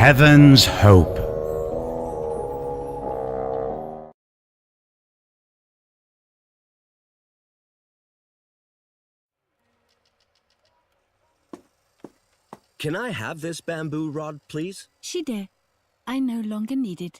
Heaven's Hope. Can I have this bamboo rod, please? Shide, I no longer need it.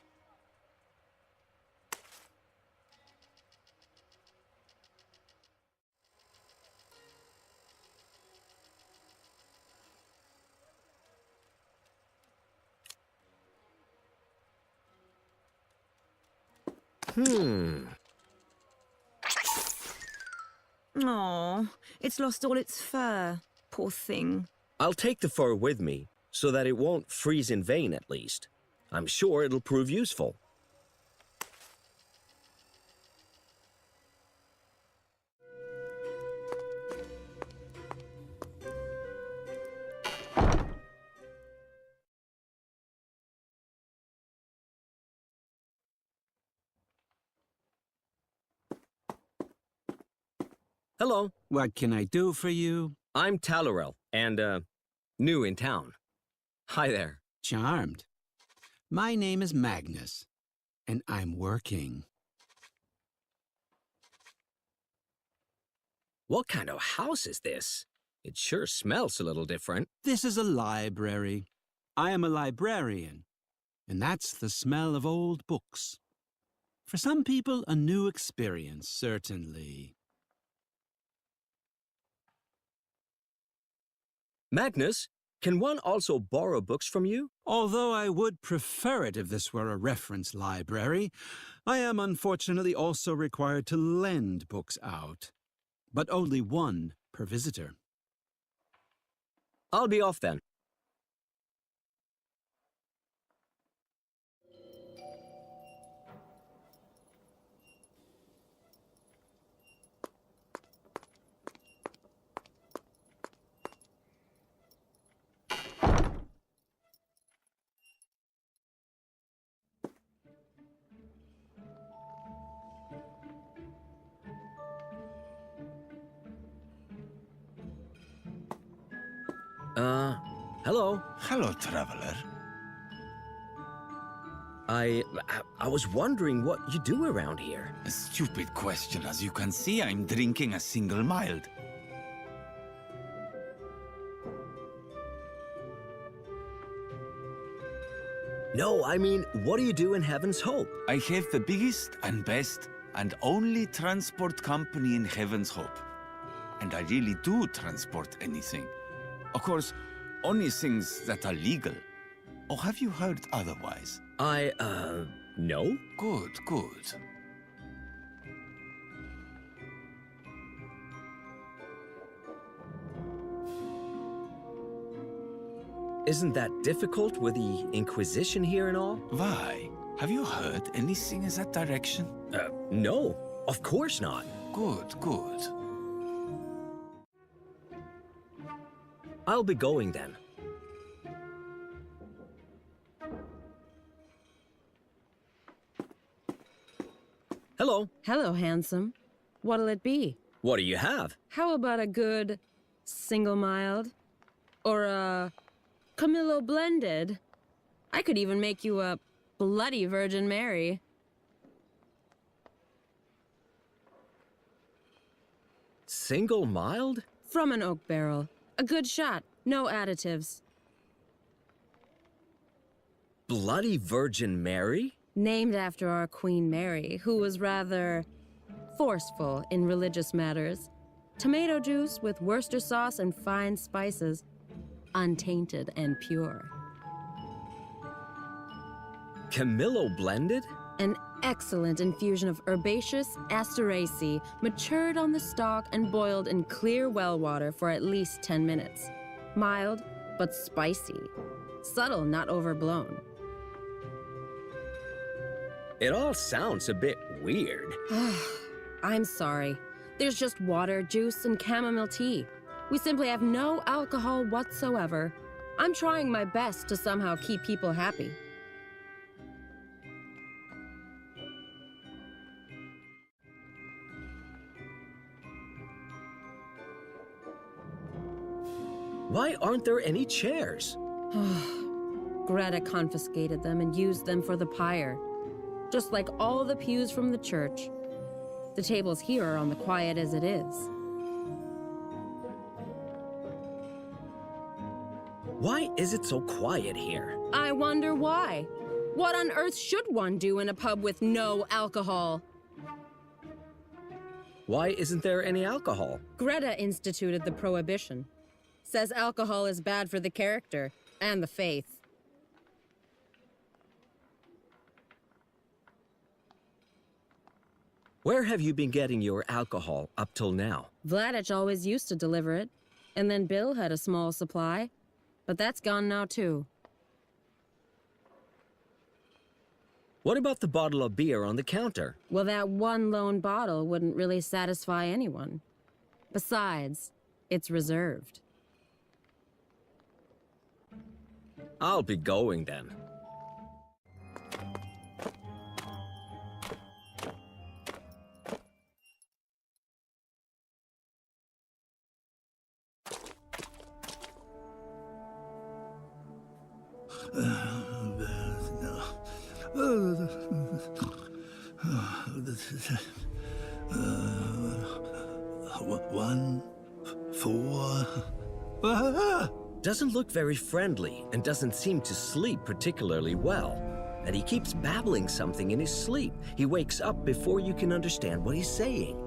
Oh, it's lost all its fur. Poor thing. I'll take the fur with me, so that it won't freeze in vain at least. I'm sure it'll prove useful. Hello, What can I do for you? I'm Talorel, and, new in town. Hi there. Charmed. My name is Magnus, and I'm working. What kind of house is this? It sure smells a little different. This is a library. I am a librarian, and that's the smell of old books. For some people, a new experience, certainly. Magnus, can one also borrow books from you? Although I would prefer it if this were a reference library, I am unfortunately also required to lend books out, but only one per visitor. I'll be off then. Hello. Hello, traveler. I was wondering what you do around here. A stupid question. As you can see, I'm drinking a single mild. No, I mean, what do you do in Heaven's Hope? I have the biggest and best and only transport company in Heaven's Hope. And I really do transport anything. Of course, only things that are legal. Or have you heard otherwise? No? Good, good. Isn't that difficult with the Inquisition here and all? Why? Have you heard anything in that direction? No, of course not. Good, good. I'll be going then. Hello. Hello, handsome. What'll it be? What do you have? How about a good single mild? Or a Camillo blended? I could even make you a Bloody Virgin Mary. Single mild? From an oak barrel. A good shot. No additives. Bloody Virgin Mary? Named after our Queen Mary, who was rather forceful in religious matters. Tomato juice with Worcester sauce and fine spices. Untainted and pure. Camillo blended? An excellent infusion of herbaceous asteraceae, matured on the stalk and boiled in clear well water for at least 10 minutes. Mild, but spicy. Subtle, not overblown. It all sounds a bit weird. I'm sorry. There's just water, juice, and chamomile tea. We simply have no alcohol whatsoever. I'm trying my best to somehow keep people happy. Why aren't there any chairs? Greta confiscated them and used them for the pyre, just like all the pews from the church. The tables here are on the quiet as it is. Why is it so quiet here? I wonder why. What on earth should one do in a pub with no alcohol? Why isn't there any alcohol? Greta instituted the prohibition. Says alcohol is bad for the character and the faith. Where have you been getting your alcohol up till now? Vladich always used to deliver it, and then Bill had a small supply, but that's gone now too. What about the bottle of beer on the counter? Well, that one lone bottle wouldn't really satisfy anyone. Besides, it's reserved. I'll be going then. One, four. Doesn't look very friendly and doesn't seem to sleep particularly well. And he keeps babbling something in his sleep. He wakes up before you can understand what he's saying.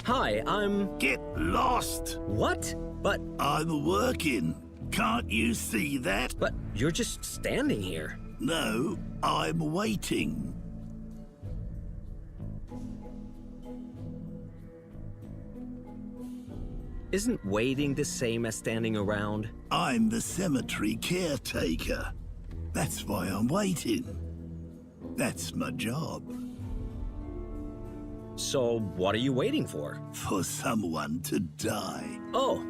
Hi, I'm... Get lost! What? But... I'm working. Can't you see that? But you're just standing here. No, I'm waiting. Isn't waiting the same as standing around? I'm the cemetery caretaker. That's why I'm waiting. That's my job. So what are you waiting for? For someone to die. Oh.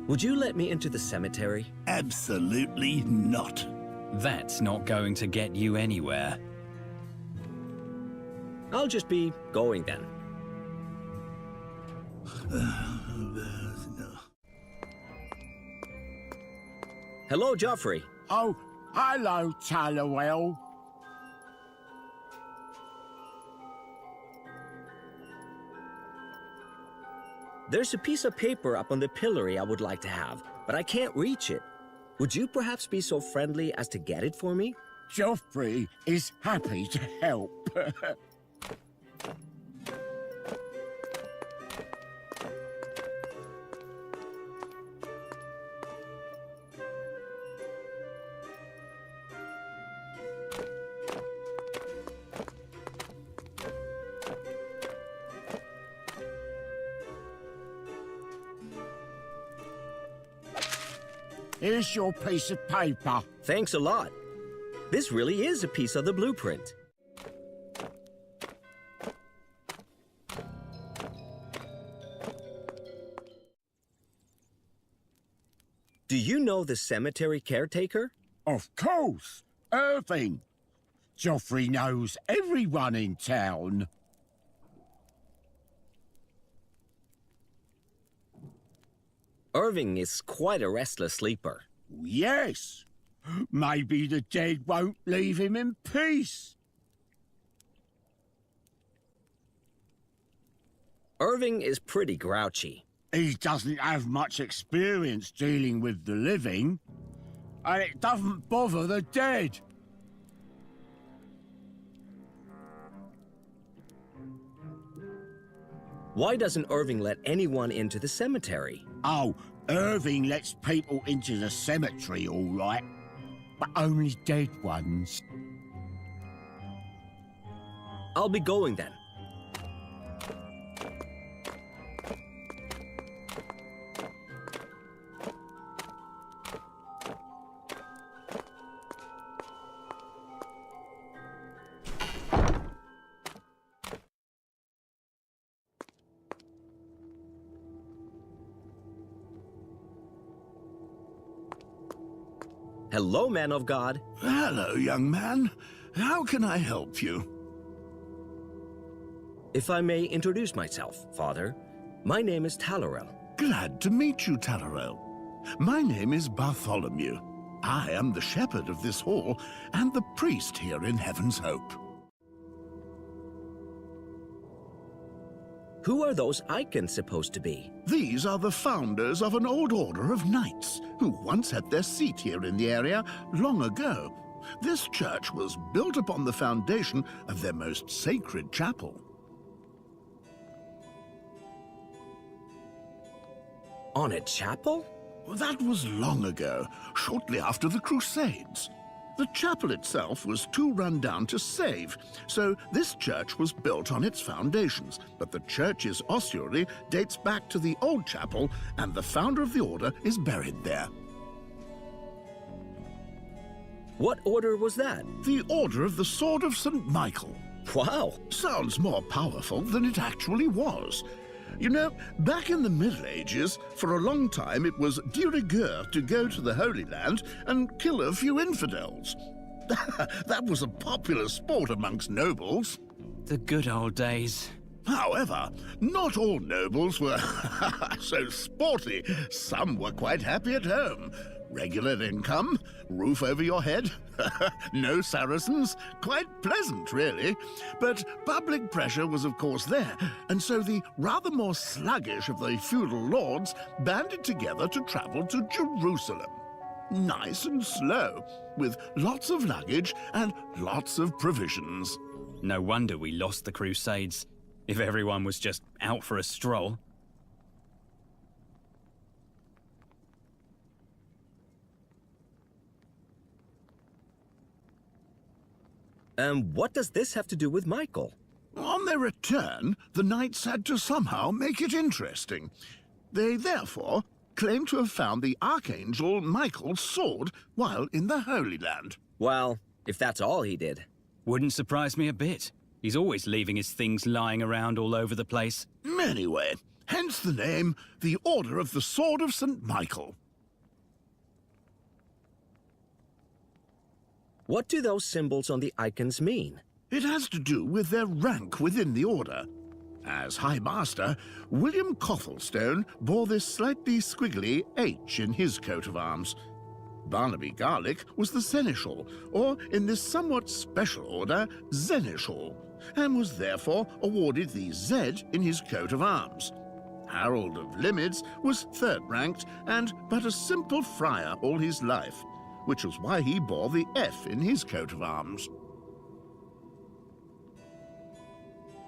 Would you let me into the cemetery? Absolutely not. That's not going to get you anywhere. I'll just be going then. Hello, Joffrey. Oh, hello, Talorel. There's a piece of paper up on the pillory I would like to have, but I can't reach it. Would you perhaps be so friendly as to get it for me? Joffrey is happy to help. Here's your piece of paper. Thanks a lot. This really is a piece of the blueprint. Do you know the cemetery caretaker? Of course, Irving. Joffrey knows everyone in town. Irving is quite a restless sleeper. Yes. Maybe the dead won't leave him in peace. Irving is pretty grouchy. He doesn't have much experience dealing with the living, and it doesn't bother the dead. Why doesn't Irving let anyone into the cemetery? Oh, Irving lets people into the cemetery, all right, but only dead ones. I'll be going then. Hello, man of God. Hello, young man. How can I help you? If I may introduce myself, Father, my name is Talorel. Glad to meet you, Talorel. My name is Bartholomew. I am the shepherd of this hall and the priest here in Heaven's Hope. Who are those icons supposed to be? These are the founders of an old order of knights who once had their seat here in the area long ago. This church was built upon the foundation of their most sacred chapel. On a chapel? That was long ago, shortly after the Crusades. The chapel itself was too run down to save, so this church was built on its foundations. But the church's ossuary dates back to the old chapel, and the founder of the order is buried there. What order was that? The Order of the Sword of St. Michael. Wow! Sounds more powerful than it actually was. You know, back in the Middle Ages, for a long time it was de rigueur to go to the Holy Land and kill a few infidels. That was a popular sport amongst nobles. The good old days. However, not all nobles were so sporty. Some were quite happy at home. Regular income, roof over your head, no Saracens, quite pleasant, really. But public pressure was, of course, there, and so the rather more sluggish of the feudal lords banded together to travel to Jerusalem. Nice and slow, with lots of luggage and lots of provisions. No wonder we lost the Crusades, if everyone was just out for a stroll. And what does this have to do with Michael? On their return, the knights had to somehow make it interesting. They therefore claim to have found the Archangel Michael's sword while in the Holy Land. Well, if that's all he did. Wouldn't surprise me a bit. He's always leaving his things lying around all over the place. Anyway, hence the name, the Order of the Sword of St. Michael. What do those symbols on the icons mean? It has to do with their rank within the Order. As High Master, William Cothelstone bore this slightly squiggly H in his coat of arms. Barnaby Garlick was the Seneschal, or in this somewhat special order, Seneschal, and was therefore awarded the Z in his coat of arms. Harold of Limids was third-ranked and but a simple friar all his life, which was why he bore the F in his coat of arms.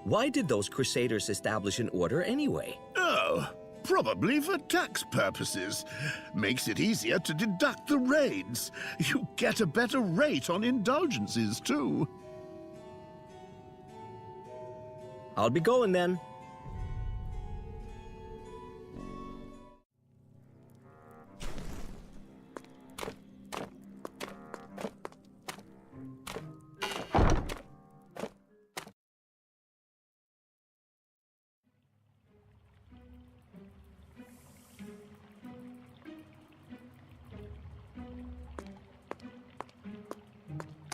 Why did those crusaders establish an order anyway? Oh, probably for tax purposes. Makes it easier to deduct the raids. You get a better rate on indulgences, too. I'll be going then.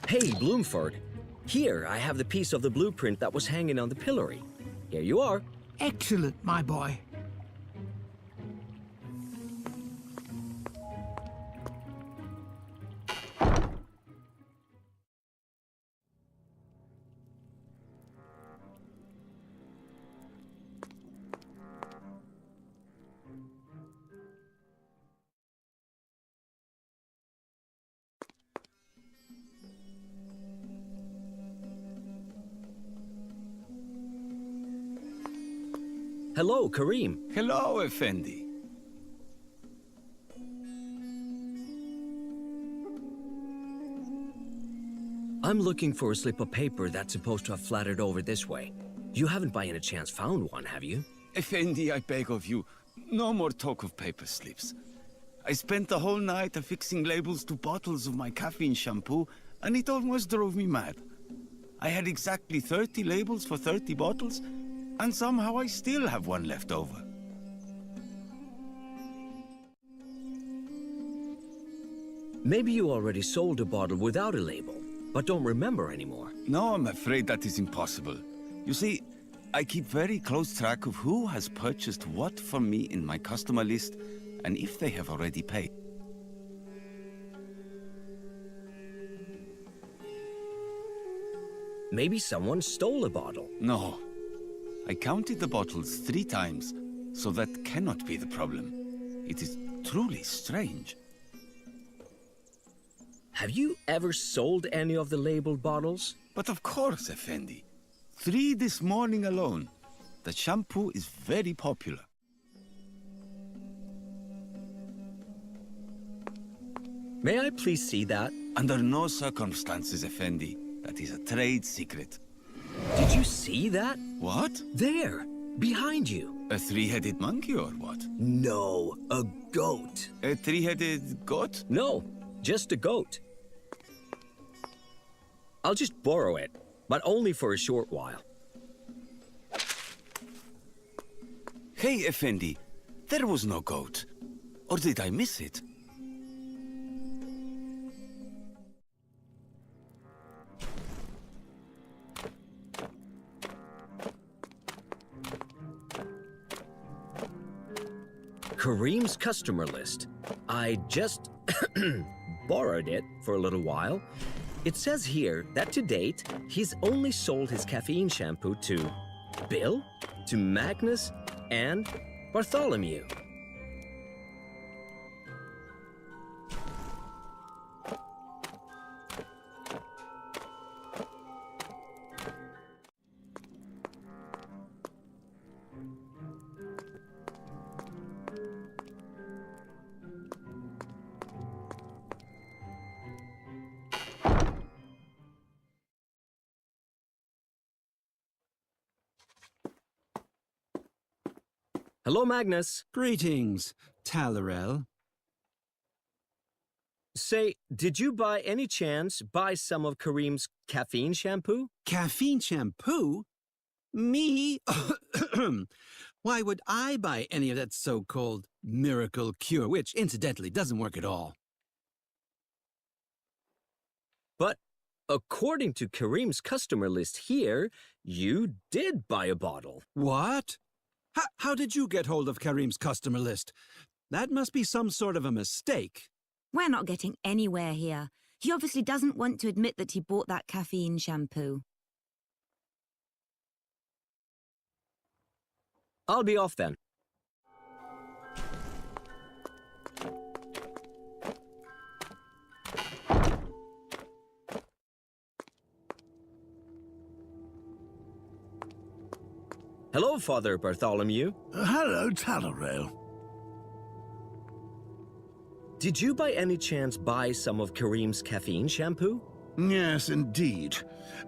Hey, Bloomford. Here, I have the piece of the blueprint that was hanging on the pillory. Here you are. Excellent, my boy. Hello, Kareem. Hello, Effendi. I'm looking for a slip of paper that's supposed to have flattered over this way. You haven't by any chance found one, have you? Effendi, I beg of you, no more talk of paper slips. I spent the whole night affixing labels to bottles of my caffeine shampoo, and it almost drove me mad. I had exactly 30 labels for 30 bottles, and somehow I still have one left over. Maybe you already sold a bottle without a label, but don't remember anymore. No, I'm afraid that is impossible. You see, I keep very close track of who has purchased what from me in my customer list, and if they have already paid. Maybe someone stole a bottle. No. I counted the bottles 3 times, so that cannot be the problem. It is truly strange. Have you ever sold any of the labeled bottles? But of course, Effendi. 3 this morning alone. The shampoo is very popular. May I please see that? Under no circumstances, Effendi. That is a trade secret. Did you see that? What? There, behind you. A 3-headed monkey or what? No, a goat. A 3-headed goat? No, just a goat. I'll just borrow it, but only for a short while. Hey, Effendi, there was no goat. Or did I miss it? Kareem's customer list. I just borrowed it for a little while. It says here that to date, he's only sold his caffeine shampoo to Bill, to Magnus, and Bartholomew. Hello, Magnus. Greetings, Talorel. Say, did you by any chance buy some of Kareem's caffeine shampoo? Caffeine shampoo? Me? Why would I buy any of that so-called miracle cure, which incidentally doesn't work at all? But according to Kareem's customer list here, you did buy a bottle. What? How did you get hold of Kareem's customer list? That must be some sort of a mistake. We're not getting anywhere here. He obviously doesn't want to admit that he bought that caffeine shampoo. I'll be off then. Hello, Father Bartholomew. Hello, Talorel. Did you by any chance buy some of Kareem's caffeine shampoo? Yes, indeed.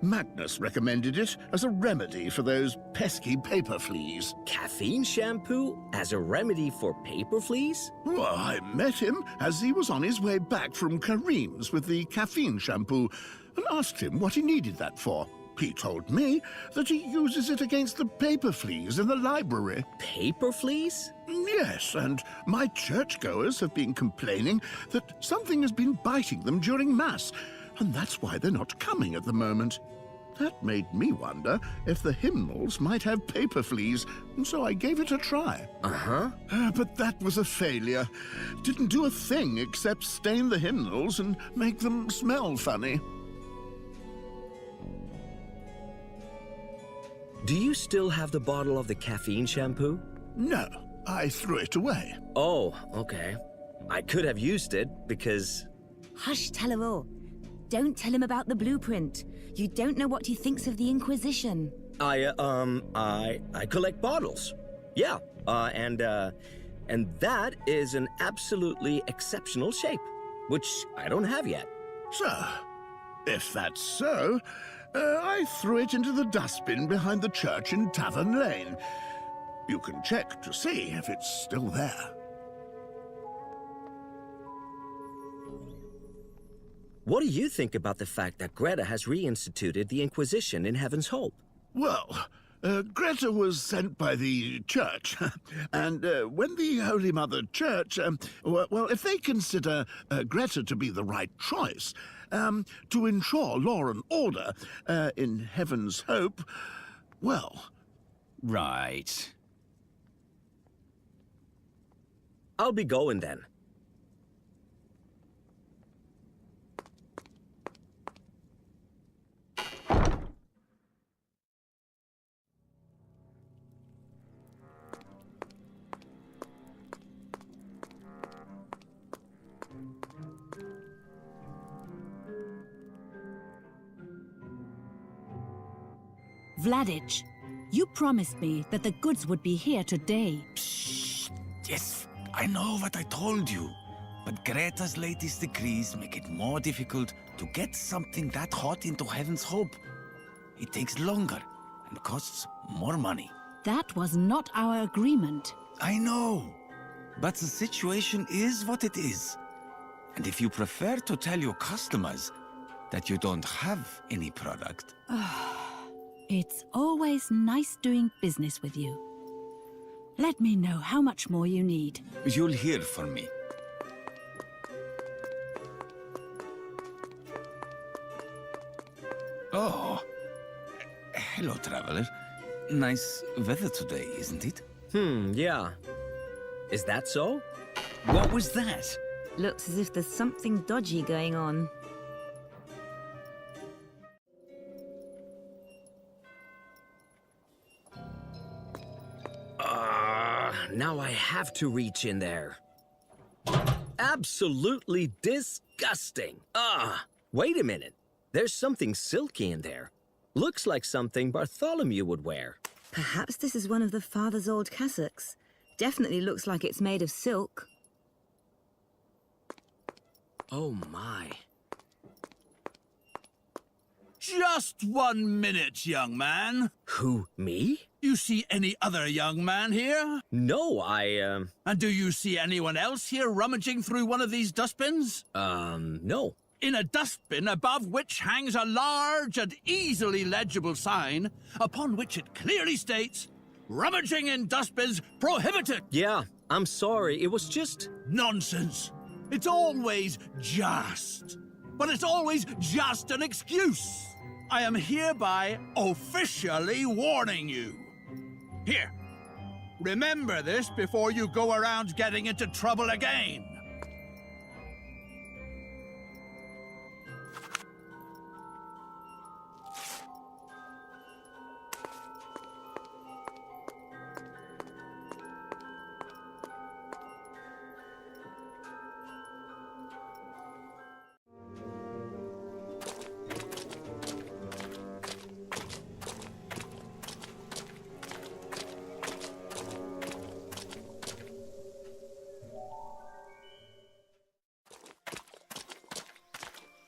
Magnus recommended it as a remedy for those pesky paper fleas. Caffeine shampoo as a remedy for paper fleas? Well, I met him as he was on his way back from Kareem's with the caffeine shampoo and asked him what he needed that for. He told me that he uses it against the paper fleas in the library. Paper fleas? Yes, and my churchgoers have been complaining that something has been biting them during Mass, and that's why they're not coming at the moment. That made me wonder if the hymnals might have paper fleas, and so I gave it a try. Uh-huh. But that was a failure. Didn't do a thing except stain the hymnals and make them smell funny. Do you still have the bottle of the caffeine shampoo? No, I threw it away. Oh, okay. I could have used it because... Hush, Talorel. Don't tell him about the blueprint. You don't know what he thinks of the Inquisition. I collect bottles. Yeah, and that is an absolutely exceptional shape, which I don't have yet. So, if that's so, I threw it into the dustbin behind the church in Tavern Lane. You can check to see if it's still there. What do you think about the fact that Greta has reinstituted the Inquisition in Heaven's Hope? Well, Greta was sent by the church, and when the Holy Mother Church, well, if they consider Greta to be the right choice, to ensure law and order in Heaven's Hope, well, Right. I'll be going then. Vladich, you promised me that the goods would be here today. Psst. Yes, I know what I told you. But Greta's latest decrees make it more difficult to get something that hot into Heaven's Hope. It takes longer and costs more money. That was not our agreement. I know. But the situation is what it is. And if you prefer to tell your customers that you don't have any product... It's always nice doing business with you. Let me know how much more you need. You'll hear from me. Oh. Hello, traveler. Nice weather today, isn't it? Yeah. Is that so? What was that? Looks as if there's something dodgy going on. Now I have to reach in there. Absolutely disgusting. Wait a minute. There's something silky in there. Looks like something Bartholomew would wear. Perhaps this is one of the father's old cassocks. Definitely looks like it's made of silk. Oh my. Just 1 minute, young man. Who, me? You see any other young man here? No, And do you see anyone else here rummaging through one of these dustbins? No. In a dustbin above which hangs a large and easily legible sign, upon which it clearly states, "Rummaging in dustbins prohibited." Yeah, I'm sorry. It was just... Nonsense. It's always just. But it's always just an excuse. I am hereby officially warning you. Here, remember this before you go around getting into trouble again.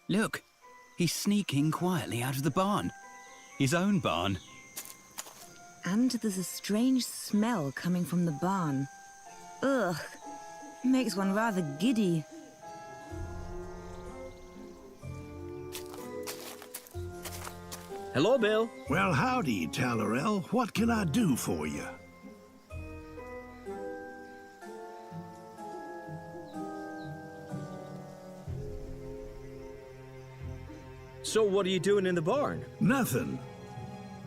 Look, he's sneaking quietly out of the barn. His own barn. And there's a strange smell coming from the barn. Ugh, makes one rather giddy. Hello, Bill. Well, howdy, Talorel. What can I do for you? So what are you doing in the barn? Nothing.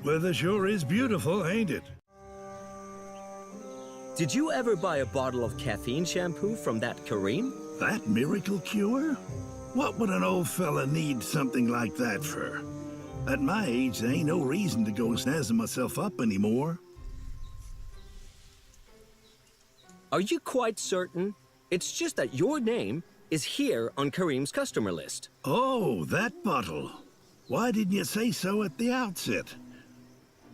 Weather sure is beautiful, ain't it? Did you ever buy a bottle of caffeine shampoo from that Kareem? That miracle cure? What would an old fella need something like that for? At my age, there ain't no reason to go snazzing myself up anymore. Are you quite certain? It's just that your name is here on Kareem's customer list. Oh, that bottle. Why didn't you say so at the outset?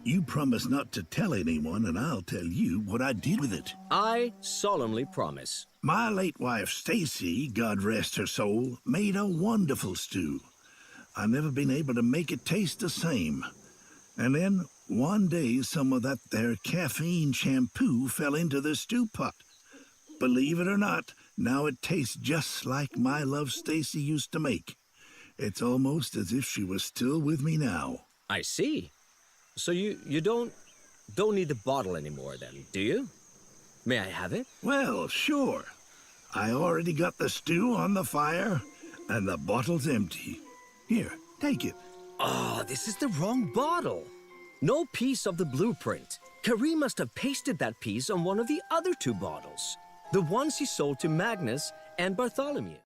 You promised not to tell anyone, and I'll tell you what I did with it. I solemnly promise. My late wife, Stacy, God rest her soul, made a wonderful stew. I've never been able to make it taste the same. And then, one day, some of that there caffeine shampoo fell into the stew pot. Believe it or not, now it tastes just like my love Stacy used to make. It's almost as if she was still with me now. I see. So you don't need the bottle anymore then, do you? May I have it? Well, sure. I already got the stew on the fire, and the bottle's empty. Here, take it. Oh, this is the wrong bottle. No piece of the blueprint. Carrie must have pasted that piece on one of the other two bottles, the ones he sold to Magnus and Bartholomew.